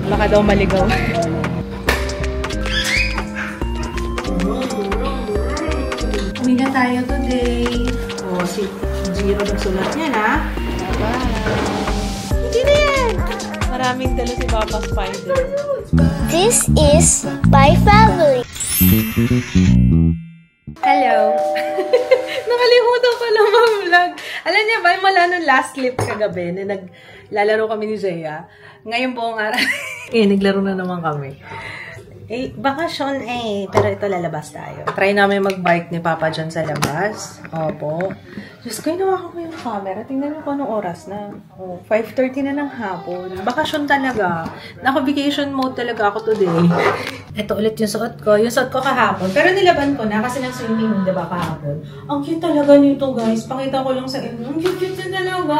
Baka daw maligaw. Uwi na tayo today. O, si Jiro nagsulat niya na. Hindi na yan! Maraming dala si Papa Spider. This is my family. Hello! Nakalimutan ko lang mag-vlog. Alam niya ba, mula nung last clip kagabi na naglalaro kami ni Zaya, ngayon buong araw, naglaro na naman kami. Bakasyon pero ito lalabas tayo. Try namin mag-bike ni Papa dyan sa labas. Opo. Diyos ko, inawakan ko yung camera. Tingnan niyo kung anong oras na. 5:30 na ng hapon. Bakasyon talaga. Naka-vacation mode talaga ako today. Ito ulit yung suot ko. Yung suot ko kahapon. Pero nilaban ko na kasi nag-swimming, diba, kahapon. Ang cute talaga nito, guys. Pakita ko lang sa inyo. Ang cute na talaga.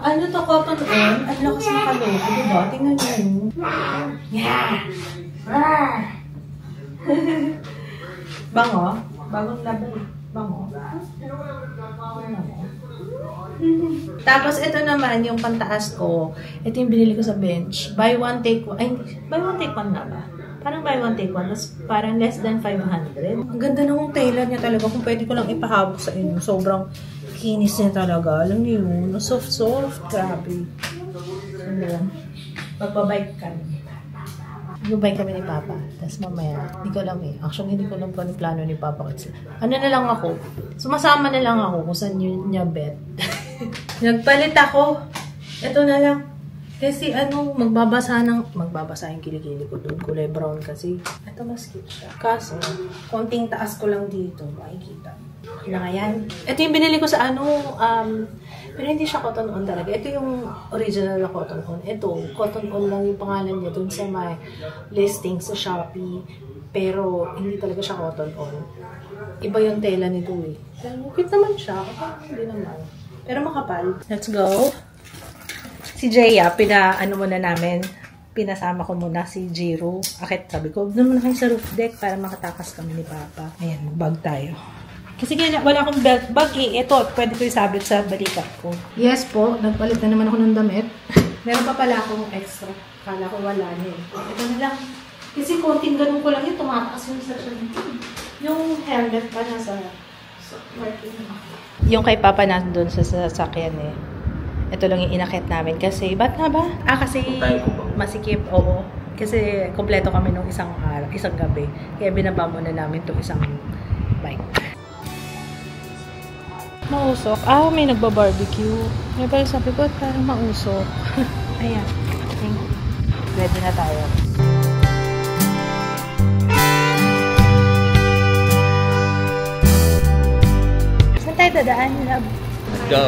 Ano to, cotton on? Ang lakas makalogo, diba? Tingnan niyo. Yeah! Bango? Bagong laban. Bango? Tapos, ito naman, yung pantaas ko. Ito yung binili ko sa bench. Buy one, take one. Ay, buy one, take one na ba? Parang buy one, take one. Tapos, parang less than 500. Ang ganda ng tailor niya talaga. Kung pwede ko lang ipahabok sa inyo. Sobrang kinis niya talaga. Alam niyo yun? Soft-soft. Grabe. Ano? Magpabike ka. Mag-bike kami ni Papa. Tapos mamaya, hindi ko alam eh. Actually, hindi ko alam kung ano plano ni Papa. Ano na lang ako. Sumasama na lang ako kung saan yun niya bet. Nagpalit ako. Ito na lang. Kasi magbabasa yung kilikili ko doon. Kulay brown kasi. Ito mas cute siya. Kaso, konting taas ko lang dito. Makikita. Na yan. Ito yung binili ko sa pero hindi siya cotton on talaga. Ito yung original na cotton on. Ito, cotton on lang yung pangalan niya dun sa may listing sa Shopee. Pero hindi talaga siya cotton on. Iba yung tela nito eh. Pero cute naman siya. Hindi naman. Pero makapal. Let's go. Si Jaya, muna namin. Pinasama ko muna si Jiro. Akit, sabi ko, doon muna kayo sa roof deck para makatakas kami ni Papa. Ayan, mag-bag tayo. Kasi wala akong belt bag eh. Ito, pwede ko isabit sa balikat ko. Yes po, nagpalit na naman ako ng damit. Meron pa pala akong extra. Kala ko wala niya. Ito na lang. Kasi konting ganun ko lang yun, tumataas yung sa yung helmet pa nasa working. Yung kay Papa nandun sa sasakyan eh. Ito lang yung inakit namin. Kasi, ba't nga ba? Kasi masikip, oo. Kasi kompleto kami nung isang gabi. Kaya binaba muna namin itong isang bike. Mausok. May nagba-barbecue. May pala sabi ko, parang mausok. Ayan. Ready na tayo. Saan tayo dadaan, love? Let's go.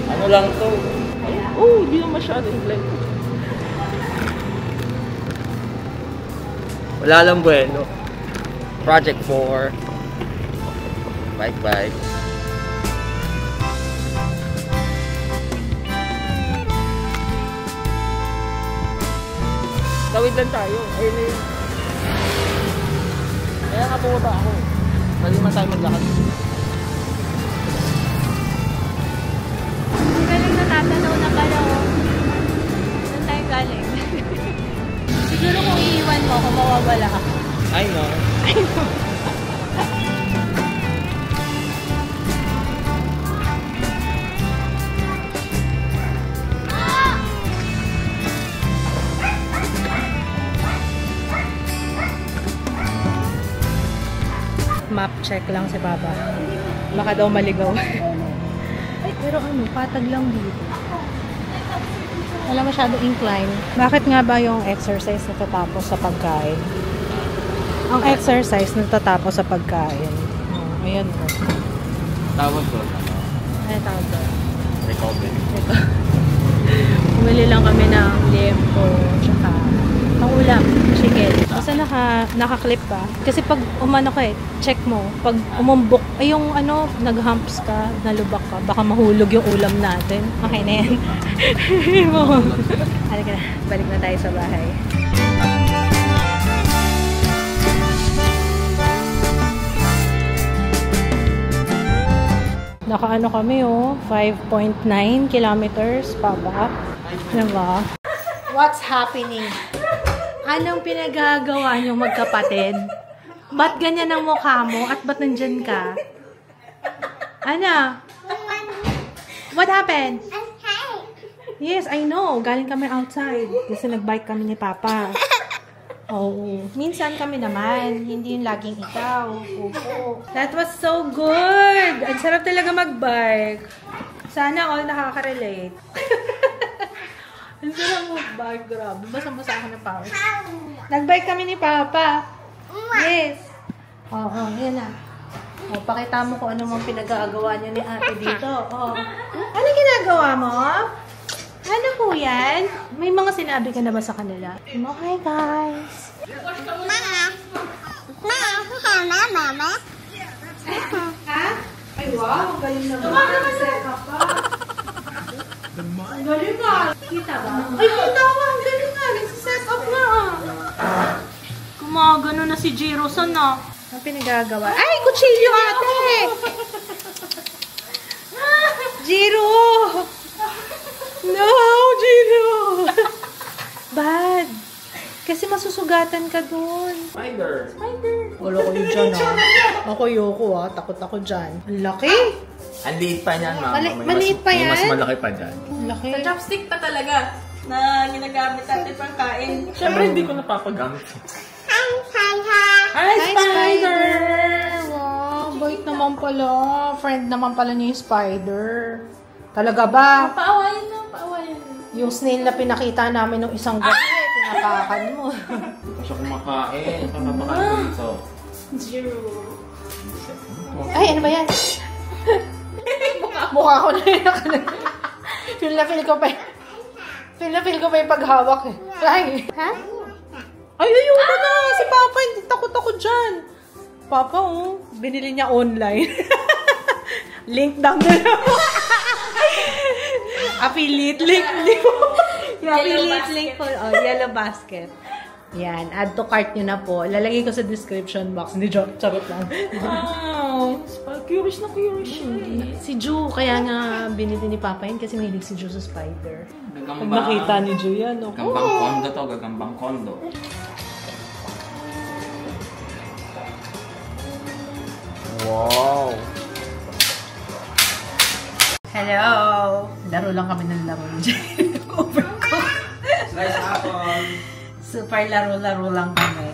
Ano lang to? Hindi na masyadong blank. Wala lang bueno. Project 4. Bye. Tawid lang tayo. Ayun na yun. Kaya nga bumaba ako. Pwede man tayo maglakad. Ang galing natatanaw na pala o. Saan tayo galing? Siguro kung iiwan mo, kung mawawala ka. I know. Map check lang si Papa. Baka daw maligaw. Pero patag lang dito. Wala masyado incline. Bakit nga ba yung exercise natatapos sa pagkain? Ang exercise natatapos sa pagkain. Ayan mo. Tawag ko. Ano tawag ko? Recovery. Bumili lang kami ng liempo, tsaka pangulam, chicken. Basta naka-clip ka. Kasi pag umano ka check mo. Pag umumbok, yung nag-humps ka, nalubak ka, baka mahulog yung ulam natin. Okay na yan. Halika na, balik na tayo sa bahay. Nakaano kami 5.9 kilometers pababa. Diba? What's happening? Anong pinagagawa niyong magkapatid? Ba't ganyan ang mukha mo at ba't nandyan ka? Ana? What happened? Yes, I know. Galing kami outside. Kasi nag-bike kami ni Papa. Oo. Minsan kami naman. Hindi yung laging ikaw. Opo. That was so good! Ang sarap talaga mag-bike. Sana all nakaka-relate. Ang sarap mag-bike. Grabe. Basa-basa ako ng pawis. Nag-bike kami ni Papa. Yes. Oo, yan na. O, pakita mo kung ano mong pinag-aagawa niyo ni ate dito. O. Ano ginagawa mo? Ano po yan? May mga sinabi ka na ba sa kanila? Hi, guys. Mama. Ha? Ay, wow. Ang galing naman. Tumaga ka pa. Ang galing nga. Kita ba? Ay, kita ba? Ang galing nga. Nagsiset up na. Gumagano na si Jiro. Sana? Ang pinagagawa? Ay, kutsilyo ate! Jiro! No, Jiro! Bad. Kasi masusugatan ka dun. Spider. Wala ko yun dyan, ah. Ako yoko, ah. Takot ako dyan. Ang laki. Ang liit pa niyan, mama. Maliit pa yan? May mas malaki pa dyan. Ang laki. Sa chopstick pa talaga na ginagamit natin pang kain. Siyempre, hindi ko napapagamit. Hi, Spider! Wow, bait naman pala. Friend naman pala niya yung Spider. Talaga ba? Paawayin na, paawayin. Yung snail na pinakita namin nung isang gabi, pinakakan mo. Hindi siya kumakain. Papapakain dito. Zero. Ay, ano ba yan? Mukha ko na yun. Feel na feel ko pa yung paghawak eh. Ay! Ha? Ay, ayoko na! Si Papa, hindi takot ako dyan. Papa, oh, binili niya online. Link down na lang. Affiliate link. Affiliate link po. Oh, Yellow Basket. Yan, add to cart nyo na po. Lalagay ko sa description box. Hindi, charot lang. Wow! Curious na curious siya. Si Ju, kaya nga binili ni Papa yun kasi mahilig si Ju sa Spider. Pag Gagambang. nakita ni Ju yan, oh. Gagambang kondo to. Gagambang kondo. Wow! Hello! Laro lang kami ng laro ni Jay. Overcook. Slice apple. Super laro-laro lang kami.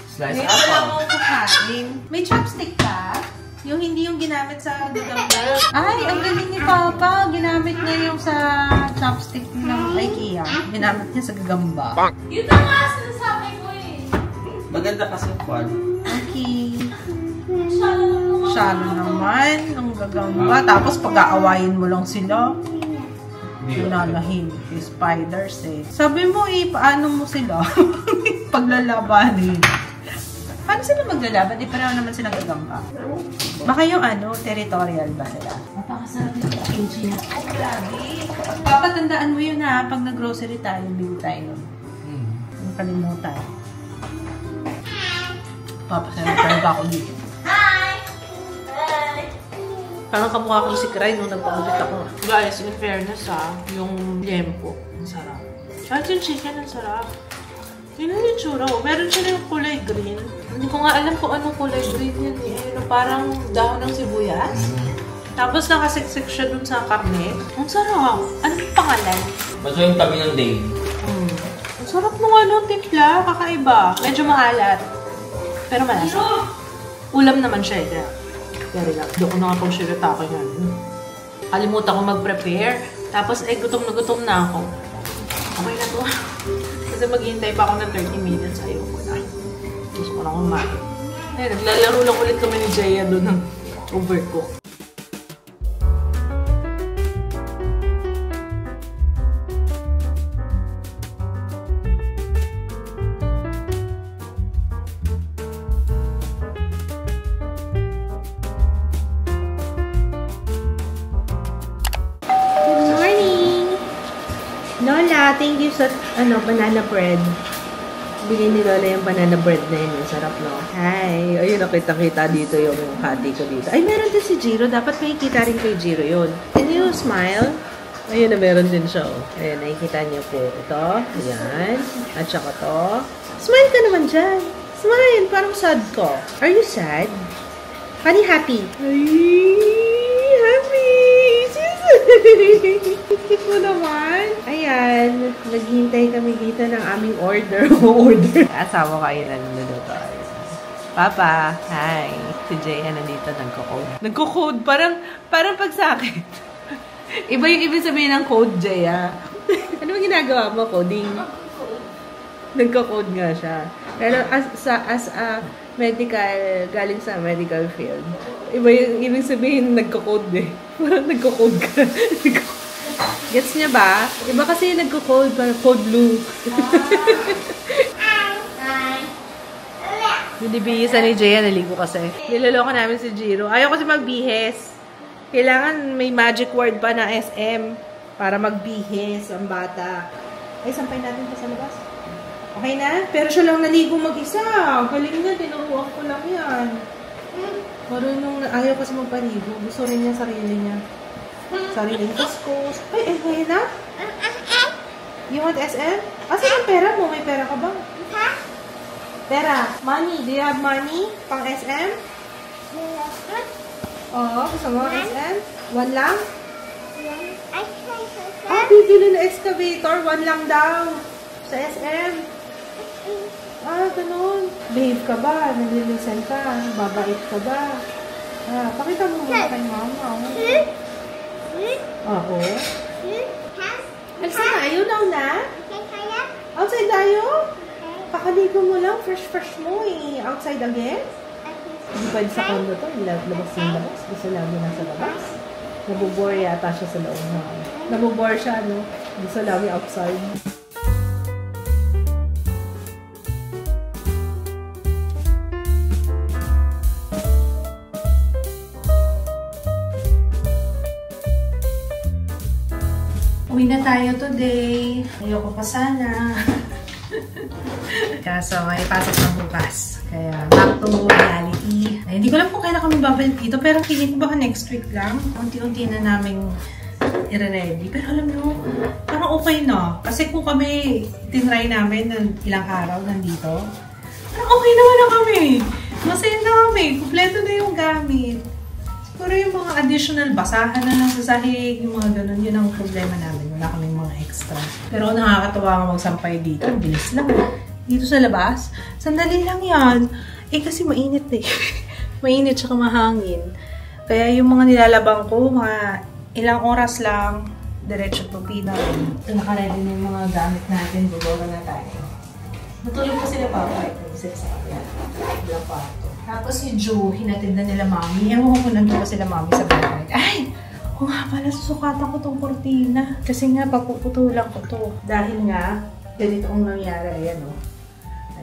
Slice Ngayon wala apple. mong kukain. May chopstick ka? Yung hindi yung ginamit sa gagamba. Ay, ang galing ni Papa. Ginamit niya yung sa chopstick ng IKEA. Ginamit niya sa gagamba. Yun na nga sinasabi ko eh. Maganda kasi kwan. Okay. Shallow naman ang gagamba. Tapos pag-aawayin mo lang sila. Pinanahimik yung spiders eh. Sabi mo eh, paano mo sila paglalabanin? Paano sila maglalaban? Di pareho naman silang gagamba. Baka yung territorial ba sila? Napakasarap yung KG na. Ay, grabe. Papatandaan mo yun ha, pag nag-grocery tayo, bili tayo nun. Ang kalimutan. Papasarap talaga ako dito. Parang kamukha ko si Cry nung nagpakulit ako. Guys, in fairness yung liempo, ang sarap. Kahit yung chicken, ang sarap. Yun yung tsura ko. Meron siya yung kulay green. Hindi ko nga alam kung anong kulay green yun eh. Parang dahon ng sibuyas. Tapos nakasiksik siya dun sa karne. Ang sarap. Anong pangalan? Basta yung tabi ng day. Ang sarap nung timpla. Kakaiba. Medyo maalat. Pero malasa. Ulam naman siya eh. Very lang. Hindi ko nakapag-shirita ko yan. Kalimutan ko mag-prepare. Tapos gutom na ako. Okay na to. Kasi maghihintay pa ako ng 30 minutes. Ayoko na. Gusto ko lang kumain. Naglalaro lang ulit kami ni Jaya doon ng overcook. Lola, thank you sa banana bread. Bili ni Lola yung banana bread na yun. Sarap, no? Hi! Ayun, nakita-kita dito yung hati ko dito. Ay, meron din si Jiro. Dapat may kita rin kay Jiro yun. Can you smile? Ayun na, meron din siya. Oh. Ayan, nakikita niyo po. Ito. Ayan. At saka to. Smile ka naman dyan. Smile. Parang sad ko. Are you sad? Honey, happy. Ay, happy. Cute mo naman. Ayan. Naghihintay kami dito ng aming order. Asawa ko ayun na niluluto. Papa, hi. Si Jaya nandito nagko-code. Nagko-code. Parang pag sa akin. Iba yung ibig sabihin ng code, Jaya. Ano ba ginagawa mo? Coding? Nagko-code nga siya. Pero as a medical, galing sa medical field, iba yung ibig sabihin nagko-code eh. Parang nagko-code ka. Gets niya ba? Iba kasi yung nagko-code, parang code blue. Binibihisan ni Jaya, naligo kasi. Niloloko namin si Jiro. Ayaw kasi magbihis. Kailangan may magic word pa na SM para magbihis ang bata. Ay, sampay natin pa sa labas. Okay na? Pero siya lang naligo mag-isa. Galing na, tinuruan ko lang yan. Marunong ayaw kasi magpaligo. Gusto rin niya sarili niya. Sariling kuskus. Ay, okay na? You want SM? Asa yung pera mo? May pera ka ba? Pera. Money. Do you have money? Pang SM? Oo. Gusto mo SM? One lang? Ah, bibili na excavator. One lang daw. Sa SM. Ah, ganun. Behave ka ba? Nalilisen ka? Babait ka ba? Ah, pakita mo muna kay mama. Oo. Alis na tayo now na? Outside tayo? Pakaligo mo lang. Fresh mo eh. Outside again? Hindi pwede sa condo to. Labas yung labas. Gusto lagi nasa labas. Nabubore yata siya sa loob na. Nabubore siya, no? Gusto lagi outside. Uwi na tayo today. Ayoko pa sana. Kaso may pasok na bukas. Kaya back to reality. Ay, hindi ko alam kung kailan kami babalik dito. Pero feeling ko baka next week lang. Unti-unti na namin i-ready. Pero alam nyo, parang okay na. Kasi kung kami tinry namin ng ilang araw nandito, parang okay naman na kami. Masaya na kami. Kompleto na yung gamit. Pero yung mga additional basahan na lang sa sahig, yung mga ganun, yun ang problema namin. Wala kaming mga extra. Pero nakakatawa nga magsampay dito. Bilis lang. Dito sa labas, sandali lang yan. Eh kasi mainit eh. Mainit tsaka mahangin. Kaya yung mga nilalabang ko, mga ilang oras lang, diretso tupi na. Ito nakaredy na yung mga gamit natin. Bubora na tayo. Natulog pa sila papa. Ito yung sa ilang kwarto. Tapos si Joe, hinatid na nila mami. Ewan ko nandun pa sila mami sa bahay. Ay! O nga pala, susukatan ko tong kortina. Kasi nga, papuputulan ko to. Dahil nga, ganito ang nangyari. Ayan o.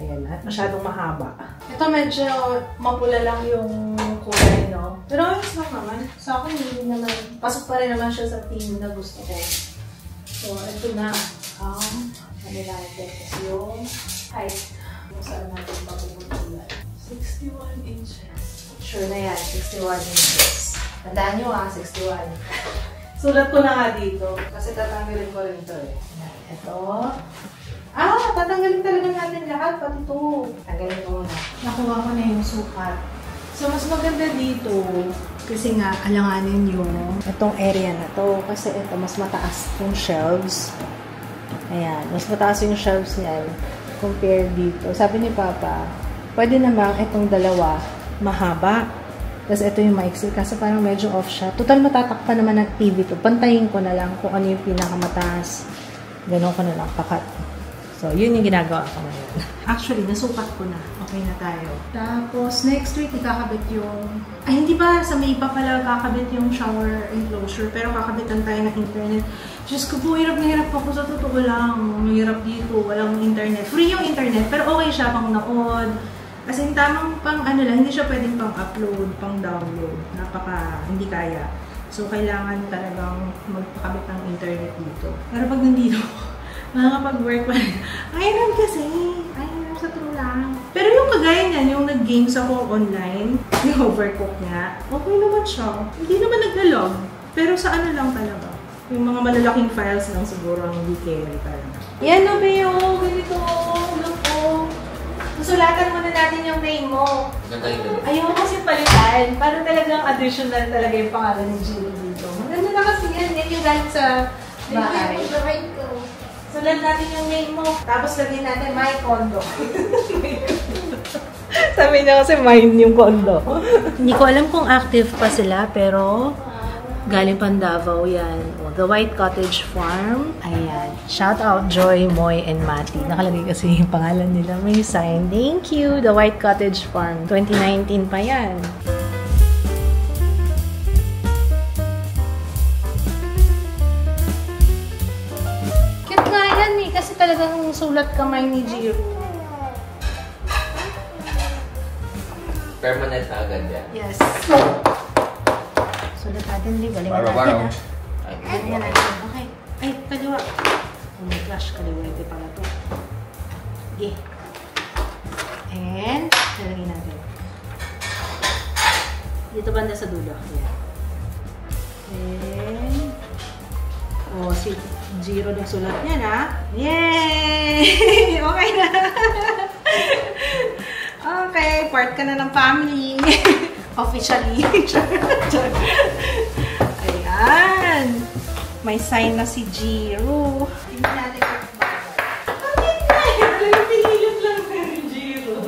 Ayan, at masyadong mahaba. Ito medyo mapula lang yung kulay, no? Pero ayos lang naman. Sa akin, hindi naman. Pasok pa rin naman siya sa theme na gusto ko. So, ito na. Ano natin? Yung height. Kung saan natin papuputulan. 61 inches. Sure na yan, 61 inches. Tandaan nyo 61. Sulat ko na nga dito. Kasi tatanggalin ko rin ito eh. Ito. Tatanggalin talaga natin lahat. Pati ito. Tanggalin ko muna. Nakuha ko na yung sukat. So, mas maganda dito. Kasi nga, alanganin yung itong area na to. Kasi ito, mas mataas yung shelves. Ayan. Mas mataas yung shelves niyan compare dito. Sabi ni Papa, pwede namang itong dalawa mahaba. Tapos ito yung maiksi. Kasi parang medyo off siya. Total matatakpan naman ng TV to. Pantayin ko na lang kung ano yung pinakamataas. Ganon ko na lang. Pakat. So, yun yung ginagawa ko ngayon. Actually, nasukat ko na. Okay na tayo. Tapos, next week, ikakabit yung... Ay, hindi ba? Sa May pa pala kakabit yung shower enclosure. Pero kakabitan tayo ng internet. Diyos ko po, hirap na hirap ako sa totoo lang. Mahirap dito. Walang internet. Free yung internet. Pero okay siya pang naod. As in, tamang pang ano lang. Hindi siya pwedeng pang upload, pang download. Hindi kaya. So, kailangan talagang magpakabit ng internet dito. Pero pag nandito makakapag-work pa rin. Ayun kasi. Ayun sa true lang. Pero yung kagaya niyan, yung nag-games ako online, yung Overcooked nga, okay naman siya. Hindi naman naglalog. Pero sa ano lang talaga. Yung mga malalaking files lang siguro ang hindi carry talaga. Yan o, Beo. Ganito. Look po. Susulatan muna natin yung name mo. Ganda yung ganda. Ayaw kasi palitan. Parang talagang additional talaga yung pangalan ni Jiro dito. Maganda na kasi yan. Yan yung galing sa bahay. Sulat natin yung name mo. Tapos lagyan natin my condo. Sabi niya kasi mine yung condo. Hindi ko alam kung active pa sila, pero galing Davao yan. The White Cottage Farm. Ayan. Shout out Joy, Moy, and Mati. Nakalagay kasi yung pangalan nila. May sign. Thank you, The White Cottage Farm. 2019 pa yan. Cute nga yan eh. Kasi talagang sulat kamay ni Jiro. Permanent na agad yan. Yes. Sulat natin, di galing Baro-baro. natin. Galingan natin. Okay. Ay, kaliwa. Oh my gosh, kaliwa ito pala ito. Okay. And, lalagay natin. Dito banda sa dulo. Ayan. And, oh, si Jiro nagsulat niya na. Yay! Okay na. Okay, part ka na ng family. Officially. Ayan. May sign na si Jiro. Tingnan natin kung bakit. Pinilip lang na ni Jiro.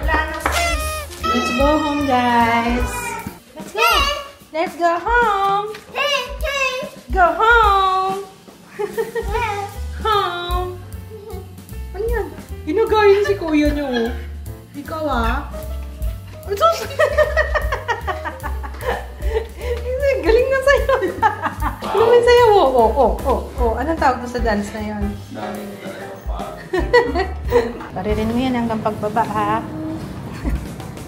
Wala na space. Let's go home, guys. Let's go. Let's go home. Go home. Home. Ano yan? Ginagayin si kuya niyo. Ikaw galing na sa'yo. Ano may sayaw? Anong tawag mo sa dance na yun? Paririn mo yan hanggang pagbaba, ha?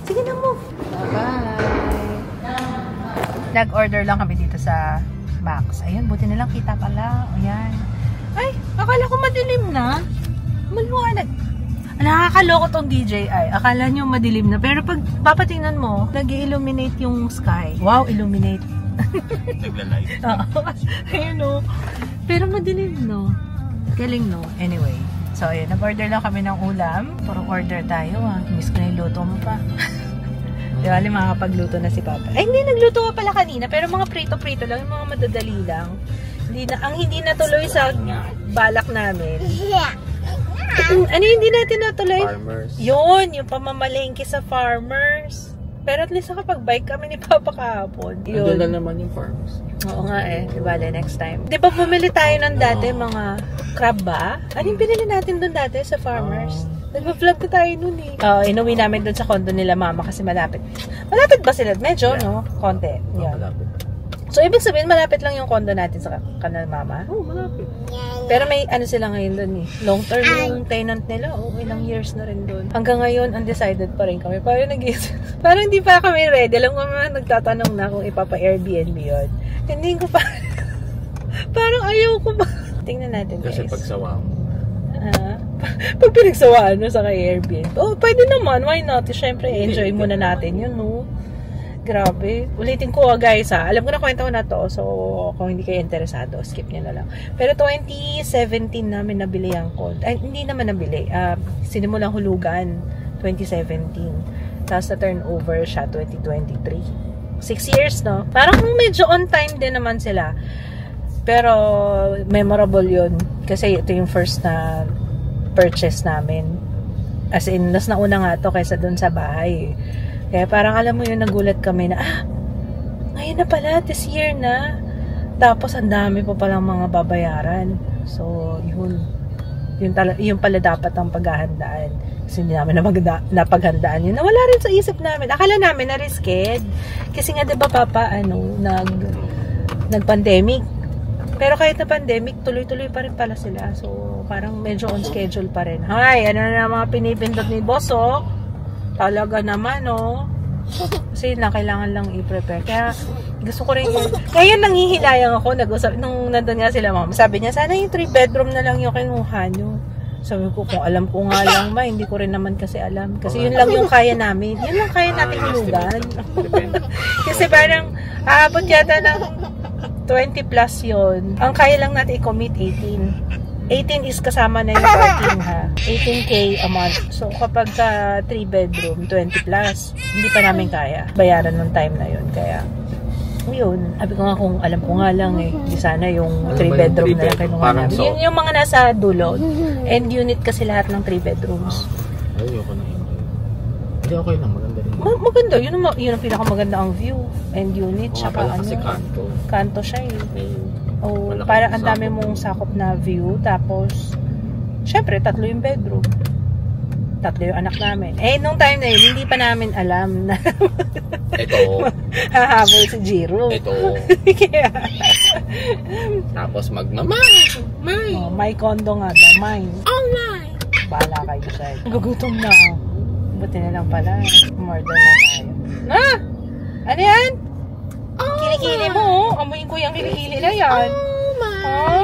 Sige na, move. Bye-bye. Nag-order lang kami dito sa Max. Ayun, buti na lang kita pala. Ayan. Ay, akala ko madilim na. Maluwanag. Nakakaloko tong DJI. Akala nyo madilim na. Pero pag papatingnan mo, nag-illuminate yung sky. Wow, illuminate. Nagla-light. Oo. Ayun o. Pero madilim, no? Galing, no? Anyway. So, ayun. Nag-order lang kami ng ulam. Puro order tayo, Miss ko na yung luto mo pa. Di ba, makakapagluto na si Papa. Ay, hindi. Nagluto ka pala kanina. Pero mga prito-prito lang. Yung mga madadali lang. Ang hindi natuloy sa balak namin. Ano hindi natin natuloy? Farmers. Yun, yung pamamalengke sa farmers. Pero at least nakapag-bike kami ni Papa kahapon. Andun Yun. lang naman yung farmers. Oo nga eh. Diba, next time. Di ba bumili tayo ng dati mga crab ba? Ano yung binili natin doon dati sa farmers? Nag-vlog na tayo noon eh. Inuwi namin doon sa condo nila mama kasi malapit. Malapit ba sila? Medyo, no? Konti. Yun. Malapit. So, ibig sabihin, malapit lang yung condo natin sa kanal mama? Oo, malapit. Pero may ano sila ngayon doon eh. Long term yung tenant nila. Ilang years na rin doon. Hanggang ngayon, undecided pa rin kami. Parang hindi pa kami ready. Alam ko naman, nagtatanong na kung ipapa-Airbnb yun. Hindi ko pa. Parang ayaw ko ba. Tingnan natin, guys. Kasi pagsawa mo. Pag pinagsawaan mo sa kay Airbnb. Pwede naman. Why not? Siyempre, enjoy muna natin yun, no? Grabe. Ulitin ko guys Alam ko na kwento ko na to. So, kung hindi kayo interesado, skip nyo na lang. Pero 2017 namin nabili ang condo. Ay, hindi naman nabili. Sinimulang hulugan 2017. Tapos na turnover siya 2023. 6 years, no? Parang medyo on time din naman sila. Pero, memorable yun. Kasi ito yung first na purchase namin. As in, nas nauna nga to kaysa dun sa bahay. Kaya parang alam mo yun, nagulat kami na, ngayon na pala, this year na. Tapos, ang dami pa palang mga babayaran. So, yun. Yun pala dapat ang paghahandaan. Kasi hindi namin napaghandaan yun. Nawala rin sa isip namin. Akala namin na-risked. Kasi nga, diba, Papa, nag-pandemic. Pero kahit na pandemic, tuloy-tuloy pa rin pala sila. So, parang medyo on schedule pa rin. Hay, ano na mga pinipindot ni Boss, Talaga naman, Kasi kailangan lang i-prepare. Kaya, gusto ko rin kaya nanghihilayang ako, nung nandun nga sila mama. Sabi niya, sana yung 3-bedroom na lang yung kinuha nyo. Sabi ko, kung alam ko nga lang ma, hindi ko rin naman kasi alam. Kasi yun lang yung kaya namin. Yun lang kaya natin hulugan. Kasi parang, aabot yata ng 20 plus yun. Ang kaya lang natin i-commit 18. 18 is kasama na yung parking ha. 18K a month. So kapag 3 bedroom, 20 plus, hindi pa namin kaya. Bayaran ng time na yun. Kaya, yun. Sabi ko nga kung alam ko nga lang eh. Di sana yung 3 bedroom na lang kinuha namin. Yun yung mga nasa dulo. And unit kasi lahat ng 3 bedrooms. Ayoko na yun. Hindi okay lang. Maganda rin. Maganda. Yun ang pinakamaganda ang view. And unit. Tsaka ano. Kasi kanto. Kanto siya eh. Oh, Malaki para ang yung dami mong sakop na view. Tapos, syempre, 3 yung bedroom. 3 yung anak namin. Eh, nung time na yun, hindi pa namin alam na Ito. hahabol si Jiro. Ito. Kaya, Tapos magmamay. oh, my condo nga daw, mine. Oh my. Bahala kayo sa'yo. Gugutom na ako. Buti na lang pala. Murder na tayo. Ah! Ano yan? Kilikili mo, oh. Amoyin ko yung kilikili na yan. Oh my.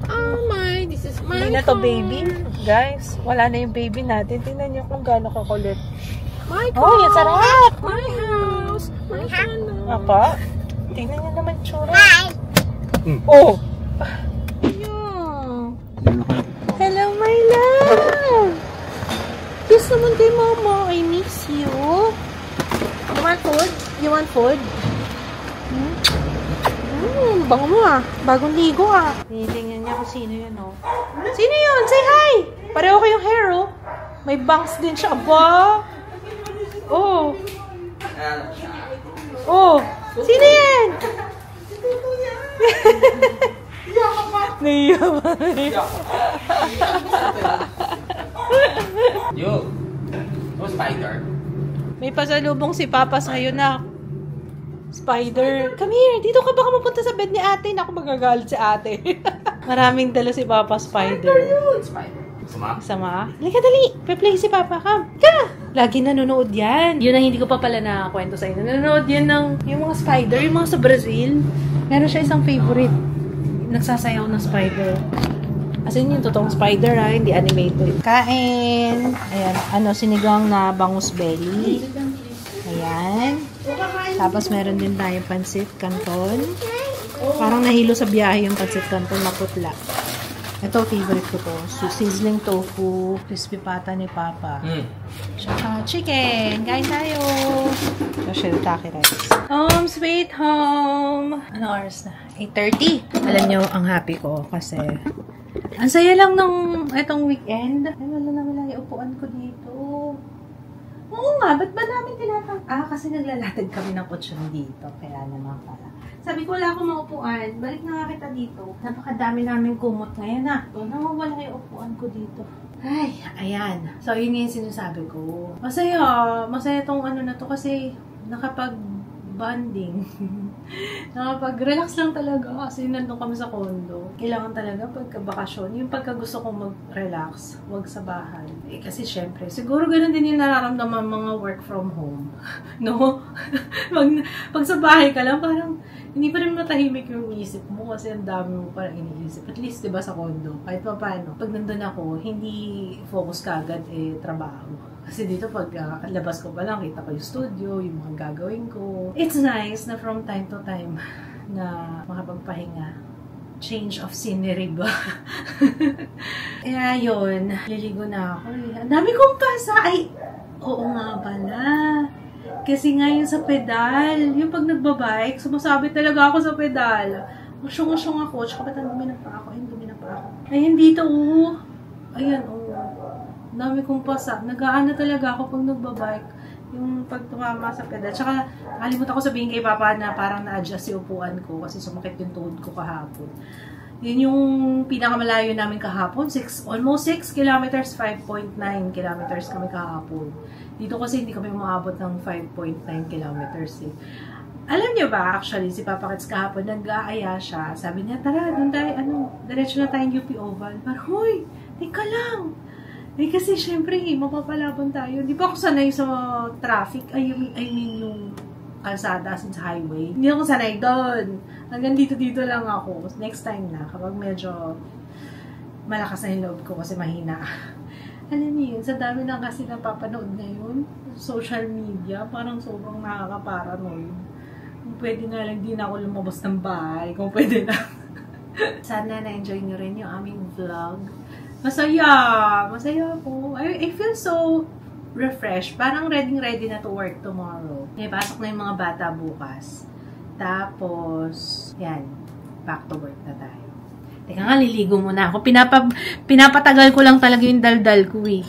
Oh my. This is my Hindi na to baby. Guys, wala na yung baby natin. Tingnan niyo kung gaano kakulit. My Oh, yung sarap! My house. My house. Apa? Tingnan niyo naman tsura. Hi. Oh! Yeah. Hello, my love! Kiss naman kay mama. I miss you. You want food? You want food? Bango mo ah. Bagong ligo ah. Tinitingnan niya kung sino yun oh. Sino yun? Say hi! Pareho kayong hair oh. May bangs din siya. Aba! Oh. Oh. Sino yan? Naiya ba? Yo. No spider. May pasalubong si Papa sa'yo na. Spider. Come here. Dito ka baka mapunta sa bed ni ate. Naku, magagalit si ate. Maraming dala si Papa Spider. Spider. Sama? Sama? Halika dali. Pe-play si Papa. Come. Ka! Lagi nanonood yan. Yun ang hindi ko pa pala nakakwento sa inyo. Nanonood yan ng yung mga spider, yung mga sa Brazil. Meron siya isang favorite. Nagsasayaw ng spider. As in yung totoong spider ha, hindi animated. Kain. Ayan. Ano, sinigang na bangus belly. Ayan. Tapos meron din tayong pansit canton. Parang nahilo sa biyahe yung pansit canton, maputla. Ito, favorite ko to. Sizzling tofu, crispy pata ni Papa. Tsaka chicken. Kain tayo. Shirataki rice. Home sweet home. Ano oras na? 8:30. Alam nyo, ang happy ko kasi ang saya lang nung etong weekend. Ay, wala yung upuan ko dito. Oo nga, ba't ba namin tinatang... kasi naglalatag kami ng kutsyon dito. Kaya naman pala. Sabi ko, wala akong maupuan. Balik na nga kita dito. Napakadami namin kumot ngayon na. Nawawala yung upuan ko dito. Ay, ayan. So, yun yung sinasabi ko. Masaya. Masaya tong ano na to kasi nakapag-bonding. Nakapag-relax lang talaga kasi nandun kami sa condo. Kailangan talaga pagka-bakasyon, yung pagka gusto kong mag-relax, wag sa bahay. Eh, kasi syempre, siguro ganun din yung nararamdaman mga work from home. No? Pag sa bahay ka lang, parang hindi pa rin matahimik yung isip mo kasi ang dami mo parang iniisip. At least, diba, sa condo, kahit pa paano, pag nandun ako, hindi focus ka agad trabaho. Kasi dito, pag labas ko pa lang, kita ko yung studio, yung mga gagawin ko. It's nice na from time to time na makapagpahinga. Change of scenery ba? Kaya yun, liligo na ako. Ang dami kong pasa. Ay, oo nga pala. Kasi nga yun sa pedal, yung pag nagbabike, sumasabit talaga ako sa pedal. Usyong-usyong ako, tsaka ba't ang dumi na pa ako? Ayun, dumi na pa ako. Ayun dito, oh. Ayan, oh. Dami kong pasa. Nag-aano talaga ako pag nagbabike. Yung pag tumama sa pedal. Tsaka, nakalimutan ko sabihin kay Papa na parang na-adjust yung upuan ko kasi sumakit yung tuhod ko kahapon. Yun yung pinakamalayo namin kahapon. Almost 6 kilometers, 5.9 kilometers kami kahapon. Dito kasi hindi kami umaabot ng 5.9 kilometers eh. Alam niyo ba, actually, si Papa Kits kahapon, nag-aaya siya. Sabi niya, tara, doon tayo, diretso na tayong UP Oval. Parang, hoy, teka lang. Eh, kasi syempre, mapapalaban tayo. Di ba ako sanay sa traffic? I mean, yung kalsada sa highway. Hindi ako sanay doon. Hanggang dito lang ako. Next time na, kapag medyo malakas na yung loob ko kasi mahina. Alam niyo yun, sa dami lang kasi napapanood ngayon, social media, parang sobrang nakaka-paranoid. Kung pwede nga lang din ako lumabas ng bahay, kung pwede lang. Sana na-enjoy nyo rin yung aming vlog. Masaya! Masaya ako. I feel so refreshed. Parang ready na to work tomorrow. Pasok na yung mga bata bukas. Tapos, yan. Back to work na tayo. Teka nga, liligo muna ako. Pinapatagal ko lang talaga yung daldal ko eh.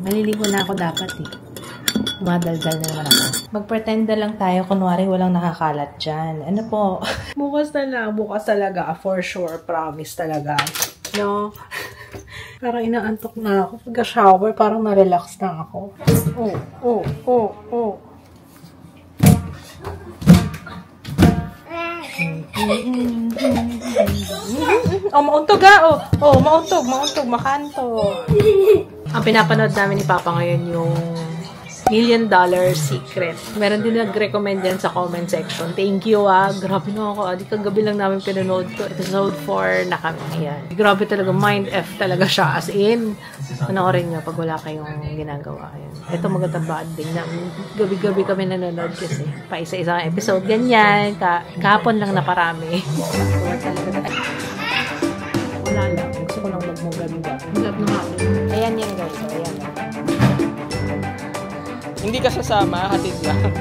Maliligo na ako dapat eh. Madaldal na naman ako. Mag-pretend na lang tayo. Kunwari walang nakakalat dyan. Ano po? Bukas na lang. Bukas talaga. For sure. Promise talaga. No? Parang inaantok na ako. Pagka-shower, parang na-relax na ako. Oh. Oh, mauntog ah. Oh, mauntog, makanto. Ang pinapanood namin ni Papa ngayon yung $1 Million Secret. Meron din nag-recommend yan sa comment section. Thank you ah. Grabe na ako. Di kagabi lang namin pinanood to. Episode 4 na kami. Ayan. Grabe talaga. Mind F talaga siya. As in, panoorin nyo pag wala kayong ginagawa. Ayan. Ito magandang banding na gabi-gabi kami nanonood kasi pa isa-isang episode. Ganyan. Kahapon lang na parami. Wala lang. Gusto ko lang magmuganda. Love na ako. Ayan yan guys. Ayan. Hindi ka sasama, hatid lang.